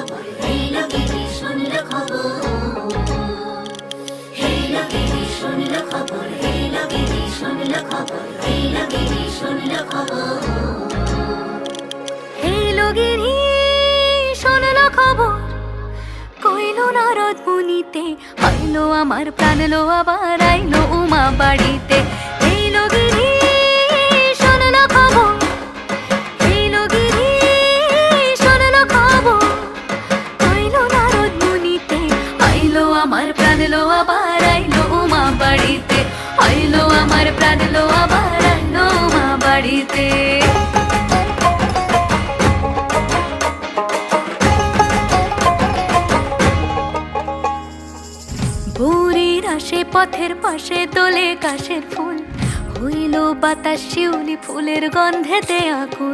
খবর, এইলো গিরি শুনলো খবর, এইলো গিরি শুনলো খবর, এইলো গিরি শুনলো খবর, এইলো গিরি শুনলো খবর, এইলো গিরি শুনলো খবর, কইলো নারদ মুনিতে, আইলো আমার প্রাণ লো আবার আইলো উমা বাড়িতে। এইলো গিরি শুনলো খবর, এইলো গিরি শুনলো খবর, কইলো নারদ মুনিতে, আইলো আমার প্রাণ লো আবার আইলো উমা বাড়িতে, আইলো আমার প্রাণ লো আবার আইলো উমা বাড়িতে। ভোরের আসে পথের পাশে তোলে কাশের ফুল, হইল বাতাস শিউলি ফুলের গন্ধেতে আকুল।